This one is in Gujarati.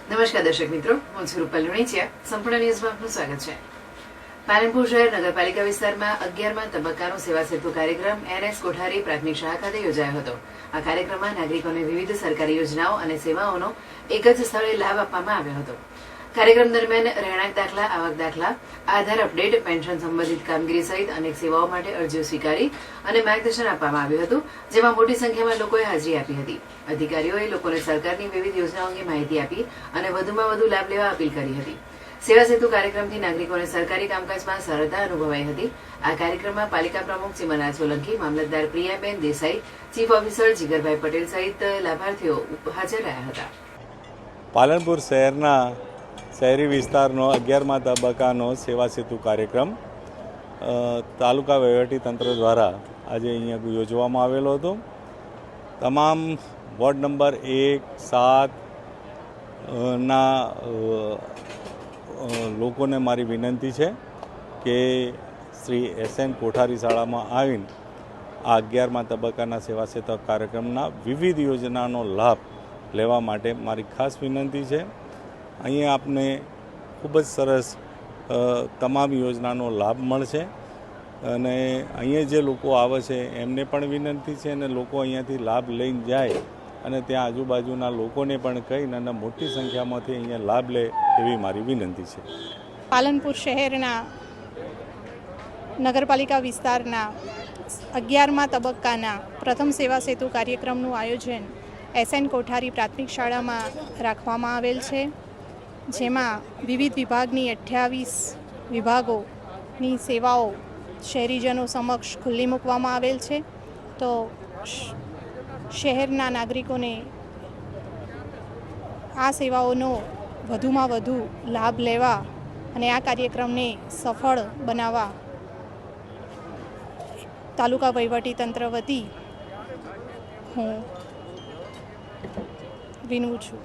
નમસ્કાર દર્શક મિત્રો, હું છું રૂપલ લુણીચિયા. સંપૂર્ણ ન્યૂઝમાં આપનું સ્વાગત છે. પાલનપુર શહેર નગરપાલિકા વિસ્તારમાં 11મા તબક્કાનો સેવા સેતુ કાર્યક્રમ NS કોઠારી પ્રાથમિક શાળા ખાતે યોજાયો હતો. આ કાર્યક્રમમાં નાગરિકોને વિવિધ સરકારી યોજનાઓ અને સેવાઓનો એક જ સ્થળે લાભ આપવામાં આવ્યો હતો. કાર્યક્રમ દરમિયાન રહેણાંક દાખલા, આવક દાખલા, આધાર અપડેટ, પેન્શન સંબંધિત કામગીરી સહિત અનેક સેવાઓ માટે અરજીઓ સ્વીકારી અને માર્ગદર્શન આપવામાં આવ્યું હતું, જેમાં મોટી સંખ્યામાં લોકોએ હાજરી આપી હતી. અધિકારીઓએ લોકોને સરકારની વિવિધ યોજનાઓ અંગે માહિતી આપી અને વધુમાં વધુ લાભ લેવા અપીલ કરી હતી. સેવા સેતુ કાર્યક્રમથી નાગરિકોને સરકારી કામકાજમાં સરળતા અનુભવાઈ હતી. આ કાર્યક્રમમાં પાલિકા પ્રમુખ ચીમનલાલ સોલંકી, મામલતદાર પ્રિયાબેન દેસાઈ, ચીફ ઓફિસર જીગરભાઈ પટેલ સહિત લાભાર્થીઓ હાજર રહ્યા હતા. પાલનપુર શહેરના શહેરી વિસ્તારનો 11મા તબક્કાનો સેવા સેતુ કાર્યક્રમ તાલુકા વહીવટીતંત્ર દ્વારા આજે અહીંયા યોજવામાં આવેલો હતો. તમામ વોર્ડ નંબર 1-7ના લોકોને મારી વિનંતી છે કે શ્રી SN કોઠારી શાળામાં આવીને આ 11મા તબક્કાના સેવા સેતુ કાર્યક્રમના વિવિધ યોજનાનો લાભ લેવા માટે મારી ખાસ વિનંતી છે. અહીંયા આપને ખૂબ જ સરસ તમામ યોજનાનો લાભ મળશે અને અહીંયા જે લોકો આવે છે એમને પણ વિનંતી છે અને લોકો અહીંયાથી લાભ લઈને જાય અને ત્યાં આજુબાજુના લોકોને પણ કહીને અને મોટી સંખ્યામાંથી અહીંયા લાભ લે એવી મારી વિનંતી છે. પાલનપુર શહેરના નગરપાલિકા વિસ્તારના 11મા તબક્કાના પ્રથમ સેવા સેતુ કાર્યક્રમનું આયોજન SN કોઠારી પ્રાથમિક શાળામાં રાખવામાં આવેલ છે, જેમાં વિવિધ વિભાગની 28 વિભાગોની સેવાઓ શહેરીજનો સમક્ષ ખુલ્લી મૂકવામાં આવેલ છે. તો શહેરના નાગરિકોને આ સેવાઓનો વધુમાં વધુ લાભ લેવા અને આ કાર્યક્રમને સફળ બનાવવા તાલુકા વહીવટીતંત્ર વતી હું વિનવું છું.